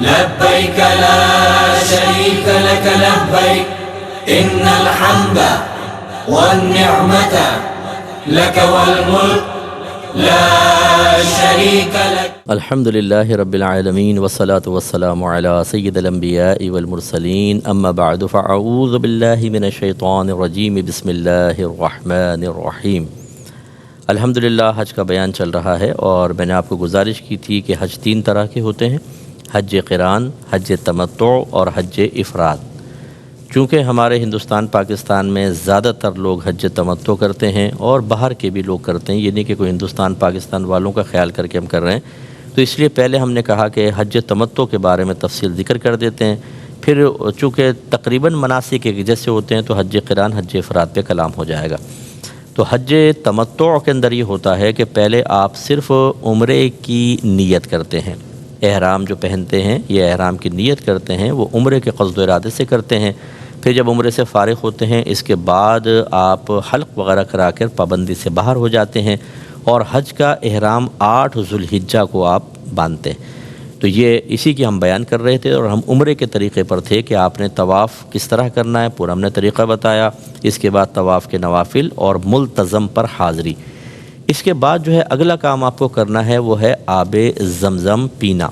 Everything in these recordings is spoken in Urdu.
لبيك لا شريك لك لبيك إن الحمد والنعمة لك والملك لا شريك لك. الحمد للہ رب العالمین والصلاة والسلام علی سید الانبیاء والمرسلین اما بعد فاعوذ باللہ من الشیطان الرجیم بسم اللہ الرحمن الرحیم. الحمدللہ حج کا بیان چل رہا ہے اور میں نے آپ کو گزارش کی تھی کہ حج 3 طرح کے ہوتے ہیں: حج قران، حج تمتع اور حج افراد. چونکہ ہمارے ہندوستان پاکستان میں زیادہ تر لوگ حج تمتع کرتے ہیں اور باہر کے بھی لوگ کرتے ہیں، یہ نہیں کہ کوئی ہندوستان پاکستان والوں کا خیال کر کے ہم کر رہے ہیں، تو اس لیے پہلے ہم نے کہا کہ حج تمتع کے بارے میں تفصیل ذکر کر دیتے ہیں. پھر چونکہ تقریباً مناسک ایک جیسے ہوتے ہیں تو حج قران، حج افراد پہ کلام ہو جائے گا. تو حج تمتع کے اندر یہ ہوتا ہے کہ پہلے آپ صرف عمرے کی نیت کرتے ہیں. احرام جو پہنتے ہیں یہ احرام کی نیت کرتے ہیں، وہ عمرے کے قصد و ارادے سے کرتے ہیں. پھر جب عمرے سے فارغ ہوتے ہیں اس کے بعد آپ حلق وغیرہ کرا کر پابندی سے باہر ہو جاتے ہیں اور حج کا احرام 8 ذو الحجہ کو آپ باندھتے ہیں. تو یہ اسی کی ہم بیان کر رہے تھے اور ہم عمرے کے طریقے پر تھے کہ آپ نے طواف کس طرح کرنا ہے، پورا ہم نے طریقہ بتایا. اس کے بعد طواف کے نوافل اور ملتزم پر حاضری. اس کے بعد جو ہے اگلا کام آپ کو کرنا ہے وہ ہے آب زمزم پینا.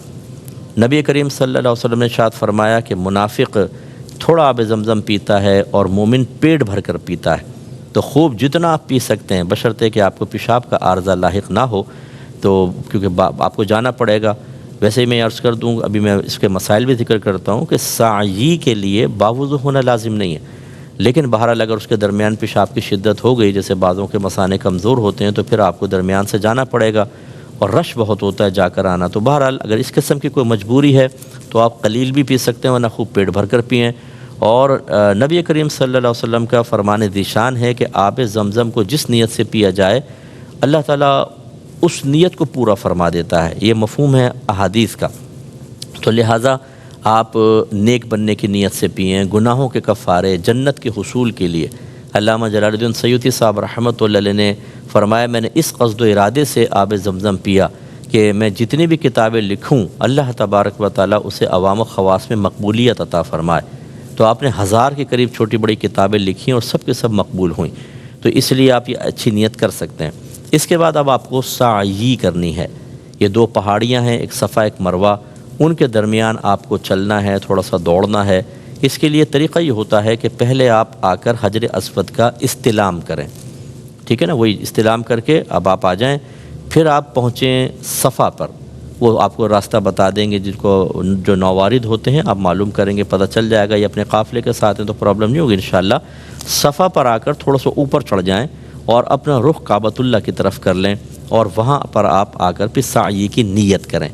نبی کریم صلی اللہ علیہ وسلم نے ارشاد فرمایا کہ منافق تھوڑا آب زمزم پیتا ہے اور مومن پیٹ بھر کر پیتا ہے. تو خوب جتنا آپ پی سکتے ہیں بشرطے کہ آپ کو پیشاب کا عارضہ لاحق نہ ہو، تو کیونکہ آپ کو جانا پڑے گا. ویسے ہی میں عرض کر دوں، ابھی میں اس کے مسائل بھی ذکر کرتا ہوں کہ سعی کے لیے باوضو ہونا لازم نہیں ہے، لیکن بہرحال اگر اس کے درمیان پیشاب کی شدت ہو گئی، جیسے بعضوں کے مثانے کمزور ہوتے ہیں، تو پھر آپ کو درمیان سے جانا پڑے گا اور رش بہت ہوتا ہے جا کر آنا. تو بہرحال اگر اس قسم کی کوئی مجبوری ہے تو آپ قلیل بھی پی سکتے ہیں، ورنہ خوب پیٹ بھر کر پئیں. اور نبی کریم صلی اللہ علیہ وسلم کا فرمان ذیشان ہے کہ آب زمزم کو جس نیت سے پیا جائے اللہ تعالیٰ اس نیت کو پورا فرما دیتا ہے. یہ مفہوم ہے احادیث کا. تو لہٰذا آپ نیک بننے کی نیت سے پئیں، گناہوں کے کفارے، جنت کے حصول کے لیے. علامہ جلال الدین سیوطی صاحب رحمۃ اللہ علیہ نے فرمایا میں نے اس قصد و ارادے سے آب زمزم پیا کہ میں جتنی بھی کتابیں لکھوں اللہ تبارک و تعالیٰ اسے عوام و خواص میں مقبولیت عطا فرمائے. تو آپ نے 1000 کے قریب چھوٹی بڑی کتابیں لکھی اور سب کے سب مقبول ہوئیں. تو اس لیے آپ یہ اچھی نیت کر سکتے ہیں. اس کے بعد اب آپ کو سعی کرنی ہے. یہ 2 پہاڑیاں ہیں، ایک صفا ایک مروہ، ان کے درمیان آپ کو چلنا ہے، تھوڑا سا دوڑنا ہے. اس کے لیے طریقہ یہ ہوتا ہے کہ پہلے آپ آ کر حجر اسود کا استلام کریں، ٹھیک ہے نا، وہی استلام کر کے اب آپ آ جائیں. پھر آپ پہنچیں صفا پر، وہ آپ کو راستہ بتا دیں گے. جن کو جو نوارد ہوتے ہیں آپ معلوم کریں گے، پتہ چل جائے گا. یہ اپنے قافلے کے ساتھ ہیں تو پرابلم نہیں ہوگی انشاءاللہ. صفا پر آ کر تھوڑا سا اوپر چڑھ جائیں اور اپنا رخ کعبۃ اللہ کی طرف کر لیں اور وہاں پر آپ آ کر پھر سعی کی نیت کریں.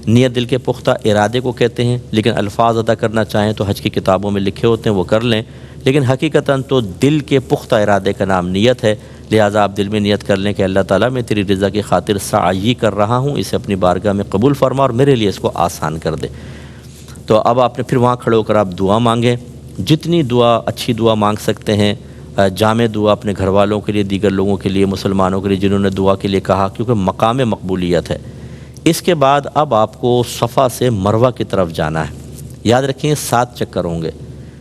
نیت دل کے پختہ ارادے کو کہتے ہیں، لیکن الفاظ ادا کرنا چاہیں تو حج کی کتابوں میں لکھے ہوتے ہیں وہ کر لیں، لیکن حقیقتاً تو دل کے پختہ ارادے کا نام نیت ہے. لہٰذا آپ دل میں نیت کر لیں کہ اللہ تعالیٰ میں تیری رضا کی خاطر سعی کر رہا ہوں، اسے اپنی بارگاہ میں قبول فرما اور میرے لیے اس کو آسان کر دے. تو اب آپ نے پھر وہاں کھڑے ہو کر آپ دعا مانگیں، جتنی دعا اچھی دعا مانگ سکتے ہیں. جامع دعا اپنے گھر والوں کے لیے، دیگر لوگوں کے لیے، مسلمانوں کے لیے جنہوں نے دعا کے لیے کہا، کیونکہ مقام مقبولیت ہے. اس کے بعد اب آپ کو صفا سے مروہ کی طرف جانا ہے. یاد رکھیں 7 چکر ہوں گے،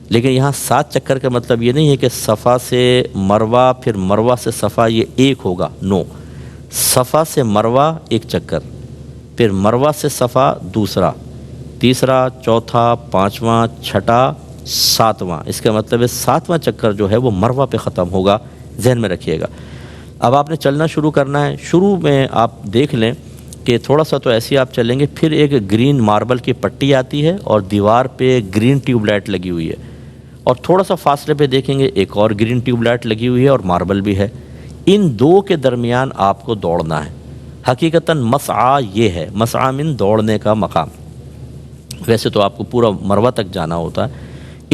لیکن یہاں 7 چکر کا مطلب یہ نہیں ہے کہ صفا سے مروہ پھر مروہ سے صفا یہ ایک ہوگا. نو، صفا سے مروہ 1 چکر، پھر مروہ سے صفا دوسرا، تیسرا، چوتھا، 5واں، چھٹا، 7واں. اس کا مطلب ہے 7واں چکر جو ہے وہ مروہ پہ ختم ہوگا. ذہن میں رکھیے گا. اب آپ نے چلنا شروع کرنا ہے. شروع میں آپ دیکھ لیں کہ تھوڑا سا تو ایسے آپ چلیں گے، پھر ایک گرین ماربل کی پٹی آتی ہے اور دیوار پہ گرین ٹیوب لائٹ لگی ہوئی ہے، اور تھوڑا سا فاصلے پہ دیکھیں گے ایک اور گرین ٹیوب لائٹ لگی ہوئی ہے اور ماربل بھی ہے. ان 2 کے درمیان آپ کو دوڑنا ہے. حقیقتاً مسعی یہ ہے، مسعی من دوڑنے کا مقام. ویسے تو آپ کو پورا مروہ تک جانا ہوتا ہے.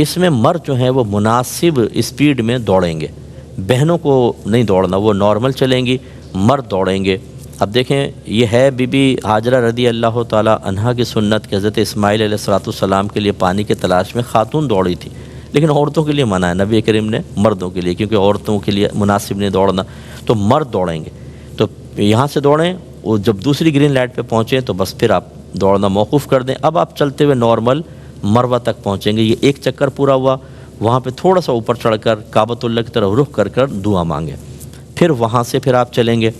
اس میں مرد جو ہیں وہ مناسب اسپیڈ میں دوڑیں گے. بہنوں کو نہیں دوڑنا، وہ نارمل چلیں گی، مرد دوڑیں گے. اب دیکھیں یہ ہے بی بی ہاجرہ رضی اللہ تعالیٰ عنہا کی سنت کہ حضرت اسماعیل علیہ السلام کے لیے پانی کی تلاش میں خاتون دوڑی تھی، لیکن عورتوں کے لیے منع ہے. نبی کریم نے مردوں کے لیے، کیونکہ عورتوں کے لیے مناسب نہیں دوڑنا، تو مرد دوڑیں گے. تو یہاں سے دوڑیں، اور جب دوسری گرین لائٹ پہ پہنچیں تو بس پھر آپ دوڑنا موقوف کر دیں. اب آپ چلتے ہوئے نارمل مروہ تک پہنچیں گے. یہ ایک چکر پورا ہوا, وہاں پہ تھوڑا سا اوپر چڑھ کر کعبۃ اللہ کی طرف رخ کر کر دعا مانگیں. پھر وہاں سے پھر آپ چلیں گے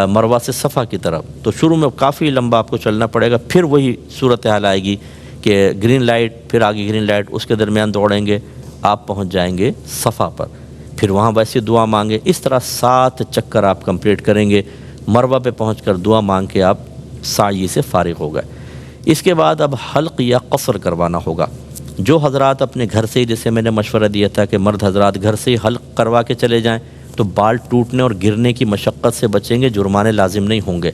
مروہ سے صفا کی طرف. تو شروع میں کافی لمبا آپ کو چلنا پڑے گا. پھر وہی صورتحال آئے گی کہ گرین لائٹ, پھر آگے گرین لائٹ, اس کے درمیان دوڑیں گے, آپ پہنچ جائیں گے صفا پر. پھر وہاں ویسے دعا مانگیں. اس طرح 7 چکر آپ کمپلیٹ کریں گے. مروہ پہ پہنچ کر دعا مانگ کے آپ سعی سے فارغ ہو گئے. اس کے بعد اب حلق یا قصر کروانا ہوگا. جو حضرات اپنے گھر سے ہی, جیسے میں نے مشورہ دیا تھا کہ مرد حضرات گھر سے ہی حلق کروا کے چلے جائیں تو بال ٹوٹنے اور گرنے کی مشقت سے بچیں گے, جرمانے لازم نہیں ہوں گے.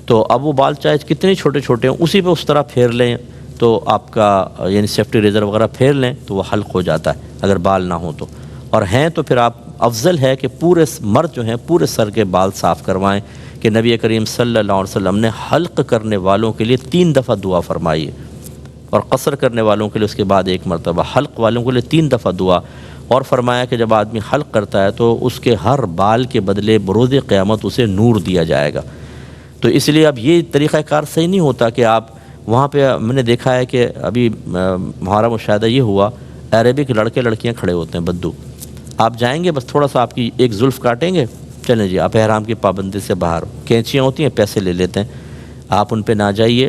تو اب وہ بال چاہے کتنے چھوٹے چھوٹے ہوں, اسی پہ اس طرح پھیر لیں تو آپ کا یعنی سیفٹی ریزر وغیرہ پھیر لیں تو وہ حلق ہو جاتا ہے اگر بال نہ ہوں تو. اور ہیں تو پھر آپ افضل ہے کہ پورے مرد جو ہیں پورے سر کے بال صاف کروائیں, کہ نبی کریم صلی اللہ علیہ وسلم نے حلق کرنے والوں کے لیے 3 دفعہ دعا فرمائی ہے, اور قصر کرنے والوں کے لیے اس کے بعد 1 مرتبہ, حلق والوں کے لیے 3 دفعہ دعا. اور فرمایا کہ جب آدمی حلق کرتا ہے تو اس کے ہر بال کے بدلے بروز قیامت اسے نور دیا جائے گا. تو اس لیے اب یہ طریقہ کار صحیح نہیں ہوتا کہ آپ وہاں پہ, میں نے دیکھا ہے کہ ابھی ہمارا مشاہدہ یہ ہوا, عربک لڑکے لڑکیاں کھڑے ہوتے ہیں بدو. آپ جائیں گے بس تھوڑا سا آپ کی ایک زلف کاٹیں گے, چلیں جی آپ احرام کی پابندی سے باہر. کینچیاں ہوتی ہیں, پیسے لے لیتے ہیں, آپ ان پہ نہ جائیے.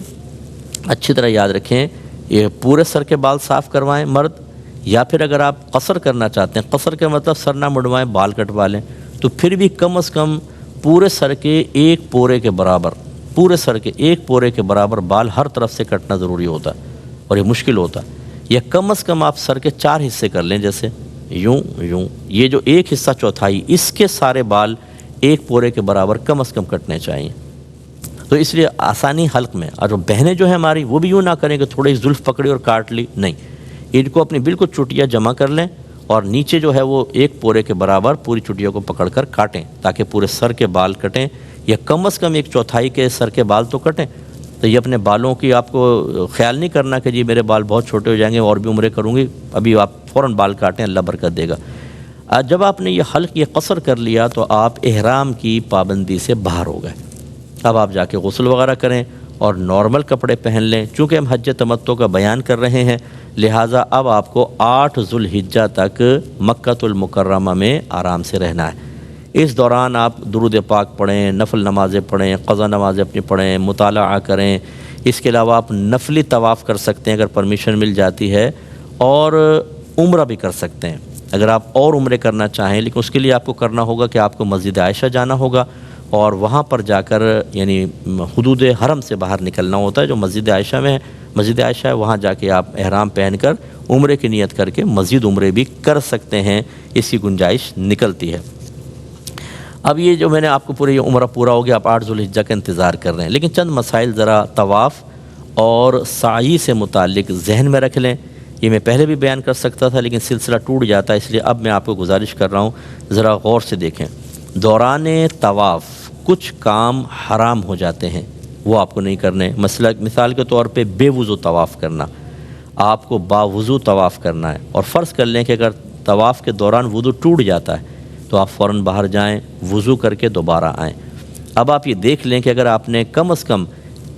اچھی طرح یاد رکھیں, یہ پورے سر کے بال صاف کروائیں مرد, یا پھر اگر آپ قصر کرنا چاہتے ہیں, قصر کا مطلب سر نہ مڑوائیں, بال کٹوا لیں, تو پھر بھی کم از کم پورے سر کے 1 پورے کے برابر, پورے سر کے 1 پورے کے برابر بال ہر طرف سے کٹنا ضروری ہوتا ہے, اور یہ مشکل ہوتا ہے. یا کم از کم آپ سر کے 4 حصے کر لیں, جیسے یوں یوں, یہ جو 1 حصہ چوتھائی, اس کے سارے بال 1 پورے کے برابر کم از کم کٹنے چاہیے. تو اس لیے آسانی حلق میں. اور بہنیں جو ہیں ہماری, وہ بھی یوں نہ کریں کہ تھوڑی زلف پکڑی اور کاٹ لی, نہیں, ان کو اپنی بالکل چٹیاں جمع کر لیں اور نیچے جو ہے وہ 1 پورے کے برابر پوری چٹیوں کو پکڑ کر کاٹیں, تاکہ پورے سر کے بال کٹیں, یا کم از کم 1/4 کے سر کے بال تو کٹیں. تو یہ اپنے بالوں کی آپ کو خیال نہیں کرنا کہ جی میرے بال بہت چھوٹے ہو جائیں گے اور بھی عمریں کروں گی, ابھی آپ فوراً بال کاٹیں, اللہ برکت دے گا. جب آپ نے یہ حلق, یہ قصر کر لیا تو آپ احرام کی پابندی سے باہر ہو گئے. اب آپ جا کے غسل وغیرہ کریں اور نارمل کپڑے پہن لیں. چونکہ ہم حج تمتع کا بیان کر رہے ہیں, لہٰذا اب آپ کو 8 ذوالحجہ تک مکۃ المکرمہ میں آرام سے رہنا ہے. اس دوران آپ درود پاک پڑھیں, نفل نمازیں پڑھیں, قضا نمازیں اپنی پڑھیں, مطالعہ کریں. اس کے علاوہ آپ نفلی طواف کر سکتے ہیں اگر پرمیشن مل جاتی ہے, اور عمرہ بھی کر سکتے ہیں اگر آپ اور عمرے کرنا چاہیں. لیکن اس کے لیے آپ کو کرنا ہوگا کہ آپ کو مسجد عائشہ جانا ہوگا, اور وہاں پر جا کر یعنی حدود حرم سے باہر نکلنا ہوتا ہے جو مسجد عائشہ میں ہے. مسجد عائشہ ہے, وہاں جا کے آپ احرام پہن کر عمرے کی نیت کر کے مزید عمرے بھی کر سکتے ہیں, اس کی گنجائش نکلتی ہے. اب یہ جو میں نے آپ کو پورے یہ عمرہ پورا ہو گیا, آپ 8 ذوالحجہ کا انتظار کر رہے ہیں, لیکن چند مسائل ذرا طواف اور سعی سے متعلق ذہن میں رکھ لیں. یہ میں پہلے بھی بیان کر سکتا تھا لیکن سلسلہ ٹوٹ جاتا ہے, اس لیے اب میں آپ کو گزارش کر رہا ہوں ذرا غور سے دیکھیں. دوران طواف کچھ کام حرام ہو جاتے ہیں, وہ آپ کو نہیں کرنے. مثال کے طور پہ بے وضو طواف کرنا, آپ کو باوضو طواف کرنا ہے. اور فرض کر لیں کہ اگر طواف کے دوران وضو ٹوٹ جاتا ہے تو آپ فوراً باہر جائیں, وضو کر کے دوبارہ آئیں. اب آپ یہ دیکھ لیں کہ اگر آپ نے کم از کم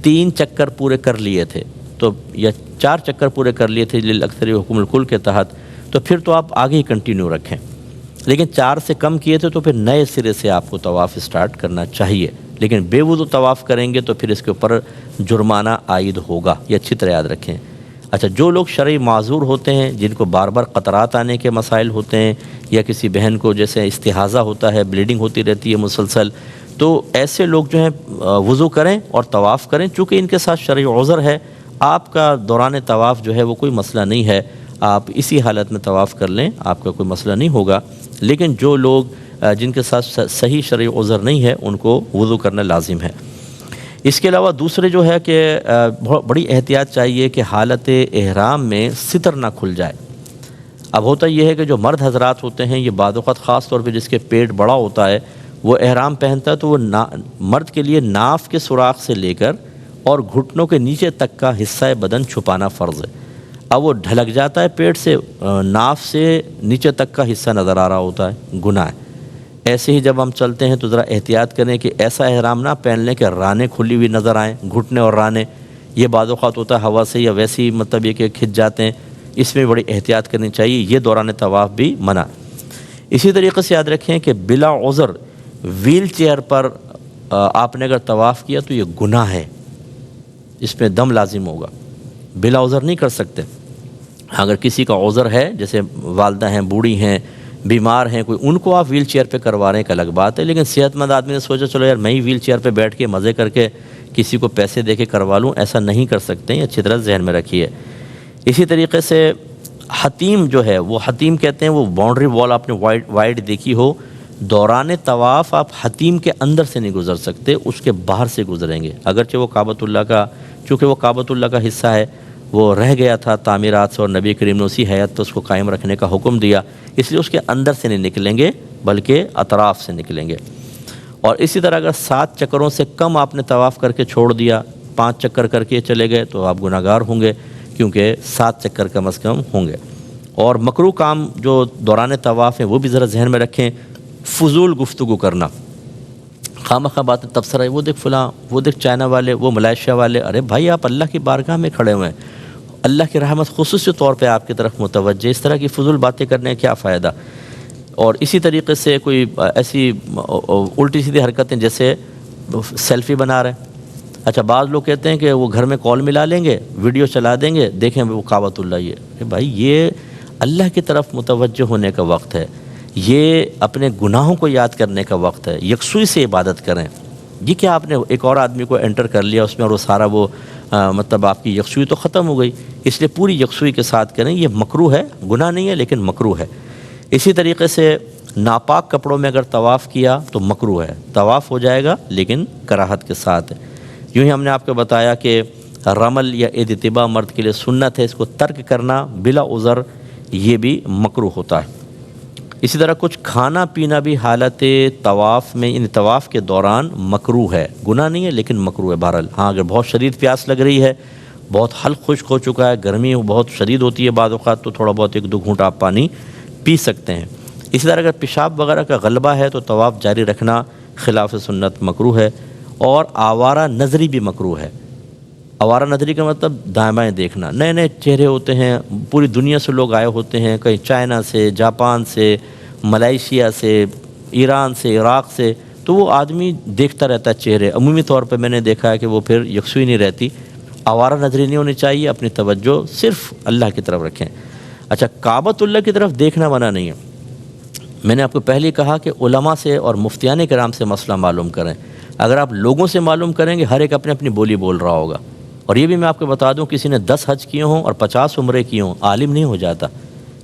3 چکر پورے کر لیے تھے تو, یا 4 چکر پورے کر لیے تھے للاکثر حکم الکل کے تحت, تو پھر تو آپ آگے ہی کنٹینیو رکھیں. لیکن 4 سے کم کیے تھے تو پھر نئے سرے سے آپ کو طواف اسٹارٹ کرنا چاہیے. لیکن بے وضو طواف کریں گے تو پھر اس کے اوپر جرمانہ عائد ہوگا, یہ اچھی طرح یاد رکھیں. اچھا, جو لوگ شرعی معذور ہوتے ہیں, جن کو بار بار قطرات آنے کے مسائل ہوتے ہیں, یا کسی بہن کو جیسے استحاضہ ہوتا ہے, بلیڈنگ ہوتی رہتی ہے مسلسل, تو ایسے لوگ جو ہیں وضو کریں اور طواف کریں. چونکہ ان کے ساتھ شرعی عذر ہے, آپ کا دوران طواف جو ہے وہ کوئی مسئلہ نہیں ہے, آپ اسی حالت میں طواف کر لیں, آپ کا کوئی مسئلہ نہیں ہوگا. لیکن جو لوگ جن کے ساتھ صحیح شرعی عذر نہیں ہے, ان کو وضو کرنا لازم ہے. اس کے علاوہ دوسرے جو ہے کہ بڑی احتیاط چاہیے کہ حالت احرام میں ستر نہ کھل جائے. اب ہوتا یہ ہے کہ جو مرد حضرات ہوتے ہیں, یہ بعض اوقات خاص طور پہ جس کے پیٹ بڑا ہوتا ہے, وہ احرام پہنتا ہے تو وہ مرد کے لیے ناف کے سوراخ سے لے کر اور گھٹنوں کے نیچے تک کا حصہ بدن چھپانا فرض ہے. اب وہ ڈھلک جاتا ہے پیٹ سے, ناف سے نیچے تک کا حصہ نظر آ رہا ہوتا ہے, گناہ ہے. ایسے ہی جب ہم چلتے ہیں تو ذرا احتیاط کریں کہ ایسا احرام نہ پہن لیں کہ رانے کھلی ہوئی نظر آئیں, گھٹنے اور رانے, یہ بعض اوقات ہوتا ہے ہوا سے یا ویسے ہی مطلب یہ کہ کھنچ جاتے ہیں، اس میں بڑی احتیاط کرنی چاہیے، یہ دوران طواف بھی منع۔ اسی طریقے سے یاد رکھیں کہ بلا عذر ویل چیئر پر آپ نے اگر طواف کیا تو یہ گناہ ہے، اس میں دم لازم ہوگا، بلا عذر نہیں کر سکتے۔ اگر کسی کا عذر ہے، جیسے والدہ ہیں، بوڑھی ہیں، بیمار ہیں کوئی، ان کو آپ ویل چیئر پہ کروا رہے ہیں ایک الگ بات ہے، لیکن صحت مند آدمی نے سوچا چلو یار میں ہی ویل چیئر پہ بیٹھ کے مزے کر کے کسی کو پیسے دے کے کروا لوں، ایسا نہیں کر سکتے ہیں، اچھی طرح ذہن میں رکھیے۔ اسی طریقے سے حتیم جو ہے، وہ حتیم کہتے ہیں وہ باؤنڈری وال آپ نے وائڈ دیکھی ہو، دوران طواف آپ حتیم کے اندر سے نہیں گزر سکتے، اس کے باہر سے گزریں گے، اگرچہ وہ کعبۃ اللہ کا، چونکہ وہ کعبۃ اللہ کا حصہ ہے، وہ رہ گیا تھا تعمیرات سے، اور نبی کریم نے اسی حیات تو اس کو قائم رکھنے کا حکم دیا، اس لیے اس کے اندر سے نہیں نکلیں گے بلکہ اطراف سے نکلیں گے۔ اور اسی طرح اگر 7 چکروں سے کم آپ نے طواف کر کے چھوڑ دیا، 5 چکر کر کے چلے گئے تو آپ گناہ گار ہوں گے، کیونکہ 7 چکر کم از کم ہوں گے۔ اور مکروہ کام جو دوران طواف ہیں وہ بھی ذرا ذہن میں رکھیں، فضول گفتگو کرنا، خواہ باتیں تبصرہ ہے، وہ دیکھ فلاں، وہ دیکھ چائنا والے، وہ ملائیشیا والے، ارے بھائی آپ اللہ کی بارگاہ میں کھڑے ہوئے ہیں، اللہ کی رحمت خصوصی طور پہ آپ کی طرف متوجہ، اس طرح کی فضول باتیں کرنے کا کیا فائدہ۔ اور اسی طریقے سے کوئی ایسی الٹی سیدھی حرکتیں جیسے سیلفی بنا رہے ہیں، اچھا بعض لوگ کہتے ہیں کہ وہ گھر میں کال ملا لیں گے، ویڈیو چلا دیں گے، دیکھیں وہ کعبۃ اللہ، یہ ارے بھائی یہ اللہ کی طرف متوجہ ہونے کا وقت ہے، یہ اپنے گناہوں کو یاد کرنے کا وقت ہے، یکسوئی سے عبادت کریں۔ یہ کیا آپ نے ایک اور آدمی کو انٹر کر لیا اس میں، اور وہ سارا وہ مطلب آپ کی یکسوئی تو ختم ہو گئی، اس لیے پوری یکسوئی کے ساتھ کریں، یہ مکروہ ہے، گناہ نہیں ہے لیکن مکروہ ہے۔ اسی طریقے سے ناپاک کپڑوں میں اگر طواف کیا تو مکروہ ہے، طواف ہو جائے گا لیکن کراہت کے ساتھ۔ یوں ہی ہم نے آپ کو بتایا کہ رمل یا اجتباء مرد کے لیے سنت ہے، اس کو ترک کرنا بلا عذر یہ بھی مکروہ ہوتا ہے۔ اسی طرح کچھ کھانا پینا بھی حالت طواف میں، یعنی طواف کے دوران مکروہ ہے، گناہ نہیں ہے لیکن مکروہ ہے بہرحال۔ ہاں اگر بہت شدید پیاس لگ رہی ہے، بہت حلق خشک ہو چکا ہے، گرمی بہت شدید ہوتی ہے بعض اوقات، تو تھوڑا بہت 1-2 گھونٹ آپ پانی پی سکتے ہیں۔ اسی طرح اگر پیشاب وغیرہ کا غلبہ ہے تو طواف جاری رکھنا خلاف سنت مکروہ ہے۔ اور آوارہ نظری بھی مکروہ ہے۔ آوارہ نظری کا مطلب دائیں بائیں دیکھنا، نئے نئے چہرے ہوتے ہیں، پوری دنیا سے لوگ آئے ہوتے ہیں، کہیں چائنا سے، جاپان سے، ملائیشیا سے، ایران سے، عراق سے، تو وہ آدمی دیکھتا رہتا ہے چہرے، عمومی طور پہ میں نے دیکھا ہے کہ وہ پھر یکسوئی نہیں رہتی، آوارہ نظری نہیں ہونی چاہیے، اپنی توجہ صرف اللہ کی طرف رکھیں۔ اچھا کعبۃ اللہ کی طرف دیکھنا منع نہیں ہے، میں نے آپ کو پہلے کہا کہ علماء سے اور مفتیان کرام سے مسئلہ معلوم کریں، اگر آپ لوگوں سے معلوم کریں گے ہر ایک اپنے اپنی بولی بول رہا ہوگا۔ اور یہ بھی میں آپ کو بتا دوں، کسی نے 10 حج کیے ہوں اور 50 عمرے کیے ہوں، عالم نہیں ہو جاتا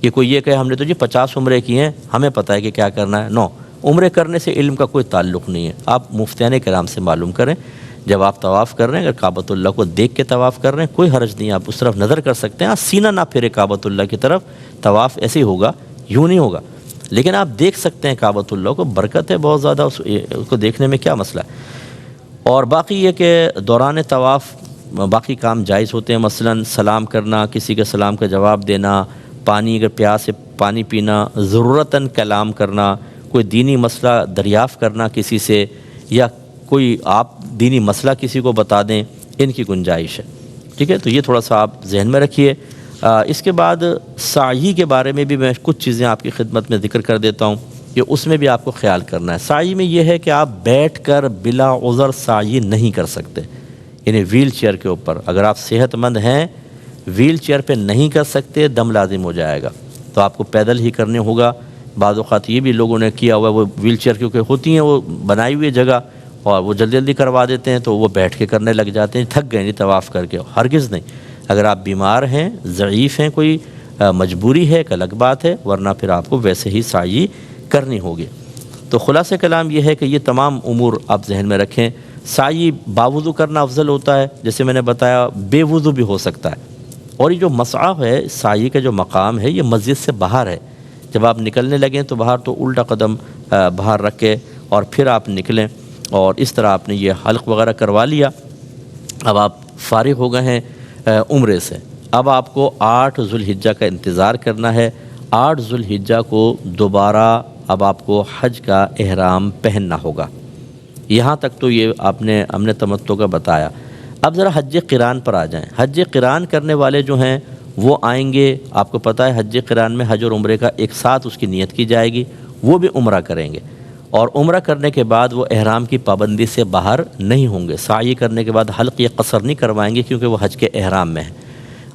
کہ کوئی یہ کہے ہم نے تو جی 50 عمرے کیے ہیں ہمیں پتہ ہے کہ کیا کرنا ہے، نو، عمرے کرنے سے علم کا کوئی تعلق نہیں ہے، آپ مفتیان کرام سے معلوم کریں۔ جب آپ طواف کر رہے ہیں، اگر کعبۃ اللہ کو دیکھ کے طواف کر رہے ہیں کوئی حرج نہیں، آپ اس طرف نظر کر سکتے ہیں، آپ سینہ نہ پھیرے کعبۃ اللہ کی طرف، طواف ایسے ہی ہوگا، یوں نہیں ہوگا، لیکن آپ دیکھ سکتے ہیں کعبۃ اللہ کو، برکت ہے بہت زیادہ اس کو دیکھنے میں، کیا مسئلہ ہے۔ اور باقی یہ کہ دوران طواف باقی کام جائز ہوتے ہیں، مثلا سلام کرنا، کسی کے سلام کا جواب دینا، پانی اگر پیاس سے پانی پینا، ضرورتاً کلام کرنا، کوئی دینی مسئلہ دریافت کرنا کسی سے، یا کوئی آپ دینی مسئلہ کسی کو بتا دیں، ان کی گنجائش ہے، ٹھیک ہے، تو یہ تھوڑا سا آپ ذہن میں رکھیے۔ اس کے بعد سعی کے بارے میں بھی میں کچھ چیزیں آپ کی خدمت میں ذکر کر دیتا ہوں کہ اس میں بھی آپ کو خیال کرنا ہے۔ سعی میں یہ ہے کہ آپ بیٹھ کر بلا عذر سعی نہیں کر سکتے، یعنی ویل چیئر کے اوپر، اگر آپ صحت مند ہیں ویل چیئر پہ نہیں کر سکتے، دم لازم ہو جائے گا، تو آپ کو پیدل ہی کرنے ہوگا۔ بعض اوقات یہ بھی لوگوں نے کیا ہوا ہے، وہ ویل چیئر کیونکہ ہوتی ہیں وہ بنائی ہوئی جگہ، اور وہ جلدی جلدی کروا دیتے ہیں تو وہ بیٹھ کے کرنے لگ جاتے ہیں، تھک گئے نہیں طواف کر کے، ہرگز نہیں۔ اگر آپ بیمار ہیں، ضعیف ہیں، کوئی مجبوری ہے ایک الگ بات ہے، ورنہ پھر آپ کو ویسے ہی سعی کرنی ہوگی۔ تو خلاصہ کلام یہ ہے کہ یہ تمام امور آپ ذہن میں رکھیں۔ سعی باوضو کرنا افضل ہوتا ہے، جیسے میں نے بتایا بے وضو بھی ہو سکتا ہے۔ اور یہ جو مسعی ہے، سعی کا جو مقام ہے، یہ مسجد سے باہر ہے، جب آپ نکلنے لگیں تو باہر تو الٹا قدم باہر رکھ کے اور پھر آپ نکلیں، اور اس طرح آپ نے یہ حلق وغیرہ کروا لیا۔ اب آپ فارغ ہو گئے ہیں عمرے سے، اب آپ کو 8 ذو الحجہ کا انتظار کرنا ہے۔ 8 ذو الحجہ کو دوبارہ اب آپ کو حج کا احرام پہننا ہوگا۔ یہاں تک تو یہ ہم نے تمتع کا بتایا۔ اب ذرا حج قران پر آ جائیں۔ حج قران کرنے والے جو ہیں وہ آئیں گے، آپ کو پتہ ہے حج قران میں حج اور عمرے کا ایک ساتھ اس کی نیت کی جائے گی، وہ بھی عمرہ کریں گے، اور عمرہ کرنے کے بعد وہ احرام کی پابندی سے باہر نہیں ہوں گے، سعی کرنے کے بعد حلق یا قصر نہیں کروائیں گے کیونکہ وہ حج کے احرام میں ہیں۔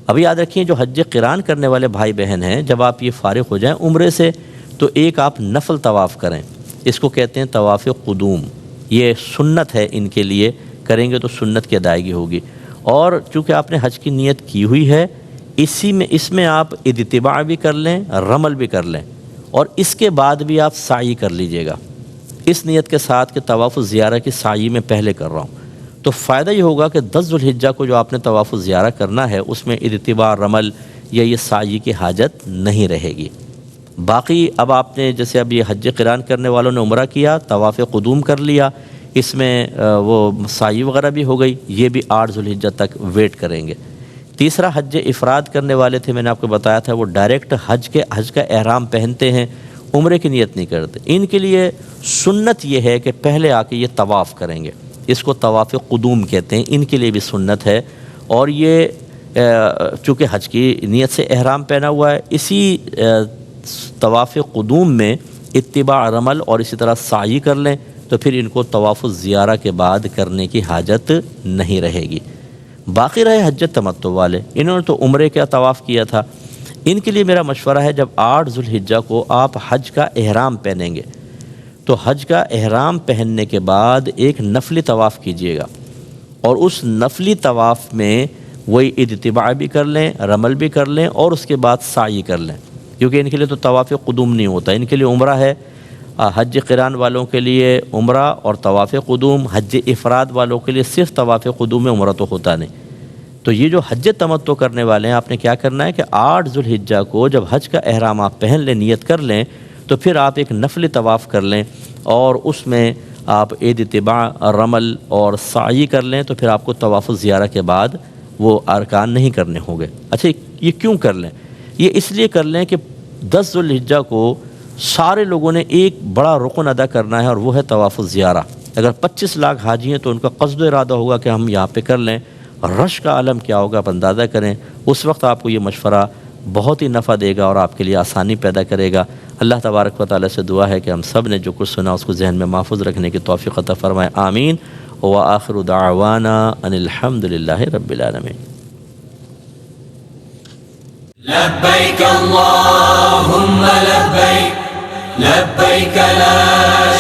اب یاد رکھیں جو حج قران کرنے والے بھائی بہن ہیں، جب آپ یہ فارغ ہو جائیں عمرے سے تو ایک آپ نفل طواف کریں، اس کو کہتے ہیں طواف قدوم، یہ سنت ہے ان کے لیے، کریں گے تو سنت کی ادائیگی ہوگی، اور چونکہ آپ نے حج کی نیت کی ہوئی ہے اس میں آپ اتباع بھی کر لیں، رمل بھی کر لیں، اور اس کے بعد بھی آپ سعی کر لیجئے گا اس نیت کے ساتھ کہ طواف الزیارہ کی سعی میں پہلے کر رہا ہوں، تو فائدہ یہ ہوگا کہ 10 ذو الحجہ کو جو آپ نے طواف الزیارہ کرنا ہے اس میں اتباع، رمل یا یہ سعی کی حاجت نہیں رہے گی۔ باقی اب آپ نے جیسے اب یہ حج قران کرنے والوں نے عمرہ کیا، طواف قدوم کر لیا، اس میں وہ سعی وغیرہ بھی ہو گئی، یہ بھی 8 ذو الحجہ تک ویٹ کریں گے۔ تیسرا حج افراد کرنے والے تھے، میں نے آپ کو بتایا تھا، وہ ڈائریکٹ حج کا احرام پہنتے ہیں، عمرے کی نیت نہیں کرتے، ان کے لیے سنت یہ ہے کہ پہلے آ کے یہ طواف کریں گے، اس کو طواف قدوم کہتے ہیں، ان کے لیے بھی سنت ہے، اور یہ چونکہ حج کی نیت سے احرام پہنا ہوا ہے، اسی طواف قدوم میں اتباع، رمل اور اسی طرح سعی کر لیں تو پھر ان کو طواف الزیارہ کے بعد کرنے کی حاجت نہیں رہے گی۔ باقی رہے حج تمتع والے، انہوں نے تو عمرے کا طواف کیا تھا، ان کے لیے میرا مشورہ ہے جب 8 ذو الحجہ کو آپ حج کا احرام پہنیں گے تو حج کا احرام پہننے کے بعد ایک نفلی طواف کیجیے گا، اور اس نفلی طواف میں وہی اتباع بھی کر لیں، رمل بھی کر لیں، اور اس کے بعد سعی کر لیں، کیونکہ ان کے لیے تو طواف قدوم نہیں ہوتا، ان کے لیے عمرہ ہے۔ حج قران والوں کے لیے عمرہ اور طواف قدوم، حج افراد والوں کے لیے صرف طواف قدوم میں، عمرہ تو ہوتا نہیں۔ تو یہ جو حج تمتع کرنے والے ہیں، آپ نے کیا کرنا ہے کہ 8 ذو الحجہ کو جب حج کا احرام آپ پہن لیں، نیت کر لیں، تو پھر آپ ایک نفلی طواف کر لیں، اور اس میں آپ اتباع، رمل اور سعی کر لیں، تو پھر آپ کو طواف الزیارہ کے بعد وہ ارکان نہیں کرنے ہوں گے۔ اچھا یہ کیوں کر لیں؟ یہ اس لیے کر لیں کہ 10 ذو الحجہ کو سارے لوگوں نے ایک بڑا رکن ادا کرنا ہے، اور وہ ہے طواف الزیارہ۔ اگر 25 لاکھ حاجی ہیں تو ان کا قصد و ارادہ ہوگا کہ ہم یہاں پہ کر لیں، رش کا عالم کیا ہوگا آپ اندازہ کریں، اس وقت آپ کو یہ مشورہ بہت ہی نفع دے گا اور آپ کے لیے آسانی پیدا کرے گا۔ اللہ تبارک و تعالیٰ سے دعا ہے کہ ہم سب نے جو کچھ سنا اس کو ذہن میں محفوظ رکھنے کی توفیق عطا فرمائے، آمین۔ وآخر دعوانا ان الحمد للہ رب العالمین۔ لبيك اللهم لبيك لبيك لا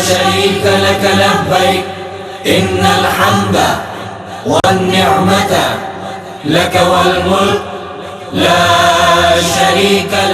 شريك لك لبيك إن الحمد والنعمة لك والملك لا شريك لك